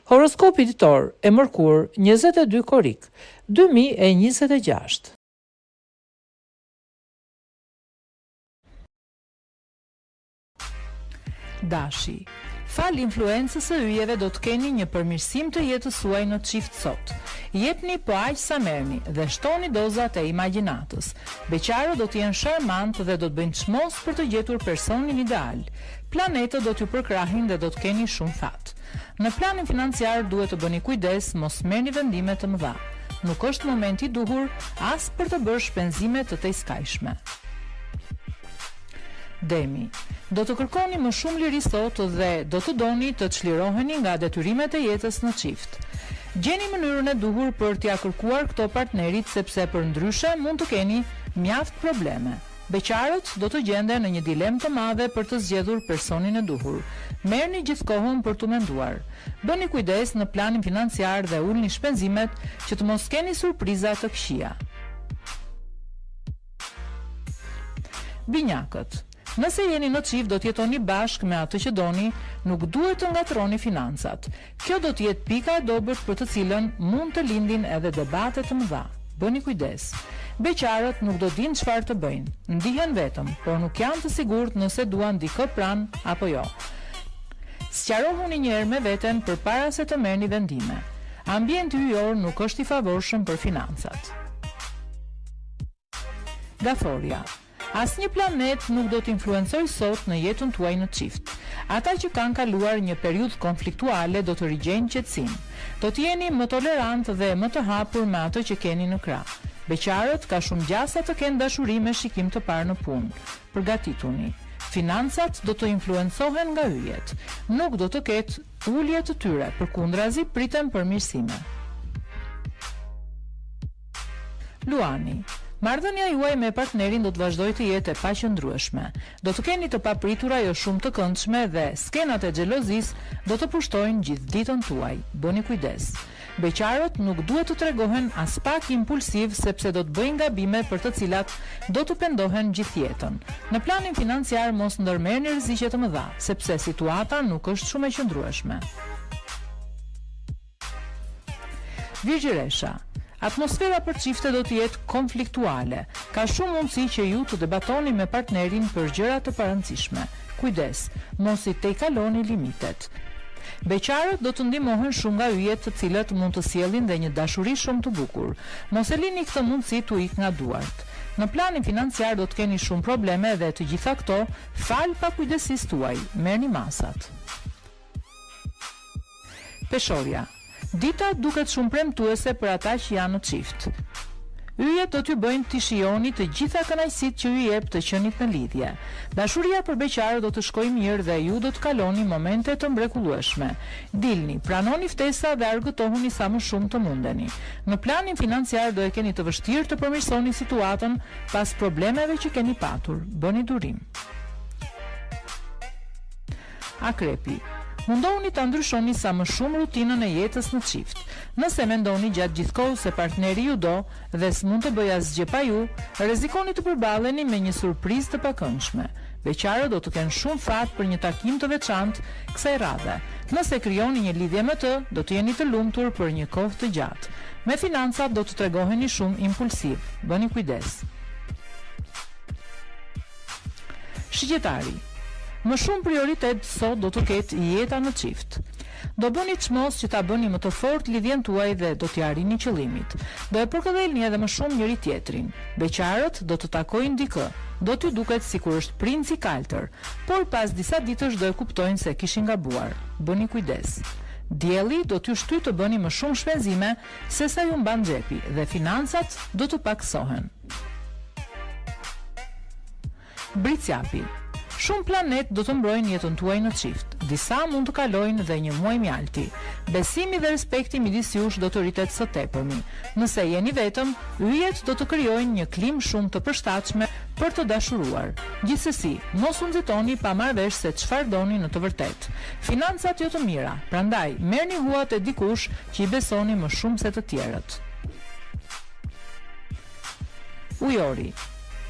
Horoskopi ditor e Mërkur 22 Korik 2026. Dashi, fal influencës së yjeve do të keni një përmirësim të jetës suaj në çift sot. Jepni po aq sa merrni dhe shtoni dozat e imagjinatës. Beqarët do të jenë sharmantë dhe do të bëjnë çmos për të gjetur personin ideal. Planetët do t'ju përkrahin dhe do të keni shumë fat. Në planin financiar duhet të bëni kujdes, mos merrni vendime të mëdha. Nuk është momenti i duhur as për të bërë shpenzime të tejskajshme. Demi, do të kërkoni më shumë liri sot dhe do të doni të çliroheni nga detyrimet e jetës në çift. Gjeni mënyrën e duhur për t'ia kërkuar këto partnerit sepse për ndryshe mund të keni mjaft probleme. Beqarët do të gjenden në një dilemë të madhe për të zgjedhur personin e duhur. Merrni gjithë kohën për t'u menduar. Bëni kujdes në planin financiar dhe ulni shpenzimet që të mos keni surpriza të këqija. Binjakët, nëse jeni në çift do të jetoni bashkë me atë që doni, nuk duhet të ngatroni financat. Kjo do të jetë pika e dobët për të cilën mund të lindin edhe debate të mëdha. Bëni kujdes. Beqarët nuk do dinë çfarë të bëjnë. Ndihen vetëm, por nuk janë të sigurt nëse duan dikë pranë apo jo. Sqarohuni një herë me veten përpara se të merrni vendime. Ambienti yjor nuk është i favorshëm për financat. Gaforia, asnjë planet nuk do të influencojë sot në jetën tuaj në çift. Ata që kanë kaluar një periudhë konfliktuale do të rigjejnë qetësinë. Do të jeni më tolerantë dhe më të hapur me atë që keni në krah. Beqarët ka shumë gjasa të kenë dashuri me shikim të parë në punë. Përgatituni. Financat do të influencohen nga yjet. Nuk do të ketë ulje të tyre, përkundrazi priten përmirësime. Luani, marrëdhënia juaj me partnerin do të vazhdojë të jetë e paqëndrueshme. Do të keni të papritura jo shumë të këndshme dhe skenat e xhelozisë do të pushtojnë gjithë ditën tuaj. Bëni kujdes. Beqarët nuk duhet të tregohen as pak impulsiv sepse do të bëjnë gabime për të cilat do të pendohen gjithë jetën. Në planin financiar mos ndërmerrni rreziqe të mëdha, sepse situata nuk është shumë e qëndrueshme. Virgjëresha, atmosfera për çifte do të jetë konfliktuale. Ka shumë mundësi që ju të debatoni me partnerin për gjëra të parëndësishme. Kujdes, mos i tejkaloni limitet. Beqarët do të ndihmohen shumë nga yjet të cilët mund të sjellin dhe një dashuri shumë të bukur. Mos e lini këtë mundësi t'u ikë nga duart. Në planin financiar do të keni shumë probleme dhe të gjitha këto fal pakujdesisë tuaj. Merrni masat. Peshorja, dita duket shumë premtuese për ata që janë në çift. Yjet do t'ju bëjnë të shijoni të gjitha kënaqësitë që ju jep të qenit në lidhje. Dashuria për beqarë do të shkojë mirë dhe ju do të kaloni momente të mrekullueshme. Dilni, pranoni ftesa dhe argëtohuni sa më shumë të mundeni. Në planin financiar do e keni të vështirë të përmirësoni situatën pas problemeve që keni patur. Bëni durim. Akrepi, mundohuni ta ndryshoni sa më shumë rutinën e jetës në çift. Nëse mendoni gjatë gjithkohës se partneri ju do dhe s'mund të bëjë asgjë pa ju, rrezikoni të përballeni me një surprizë të pakëndshme. Beqarët do të kenë shumë fat për një takim të veçantë kësaj radhe. Nëse krijoni një lidhje me të, do të jeni të lumtur për një kohë të gjatë. Me financat do të tregoheni shumë impulsiv. Bëni kujdes. Shigjetari, më shumë prioritet sot do të ketë jeta në çift. Do bëni çmos që ta bëni më të fortë lidhjen tuaj dhe do t'i arrini qëllimit. Do e përkëdhelni edhe më shumë njëri tjetrin. Beqarët do të takojnë dikë. Do t'ju duket sikur është princ i kaltër, por pas disa ditësh do e kuptojnë se kishin gabuar. Bëni kujdes. Dielli do t'ju shtyjë të bëni më shumë shpenzime sesa ju mban xhepi dhe financat do të paksohen. Bricjapi, shumë planet do të mbrojnë jetën tuaj në çift. Disa mund të kalojnë dhe një muaj mjalti. Besimi dhe respekti midis jush do të rritet së tepërmi. Nëse jeni vetëm, yjet do të krijojnë një klimë shumë të përshtatshme për të dashuruar. Gjithsesi, mos u nxitoni pa marrë vesh se çfarë doni në të vërtetë. Financat jo të mira, prandaj merrni huat e dikush që i besoni më shumë se të tjerët. Ujori,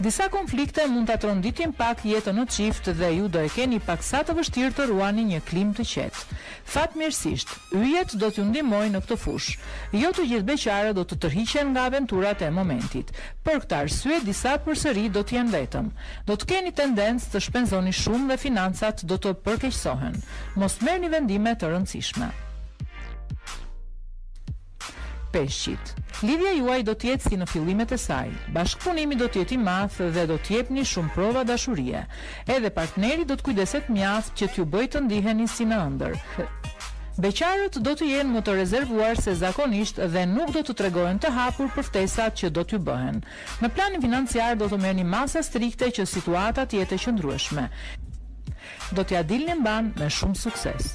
Disa konflikte mund ta tronditin pak jetën në çift dhe ju do e keni paksa të vështirë të ruani një klimë të qetë. Fatmirësisht, yjet do t'ju ndihmojnë në këtë fushë. Jo të gjithë beqarët do të tërhiqen nga aventurat e momentit. Për këtë arsye, disa përsëri do të jenë vetëm. Do të keni tendencë të shpenzoni shumë dhe financat do të përkeqësohen. Mos merrni vendime të rëndësishme. Peshqit. Lidhja juaj do të jetë si në fillimet e saj. Bashkëpunimi do të jetë i madh dhe do të jepni shumë prova dashurie. Edhe partneri do të kujdeset mjaft që t'ju bëjë të ndiheni si në ëndër. Beqarët do të jenë më të rezervuar se zakonisht dhe nuk do të tregojnë të hapur për ftesat që do t'ju bëhen. Në planin financiar do të merrni masa strikte që situata të jetë e qëndrueshme. Do t'ja dilni mban me shumë sukses.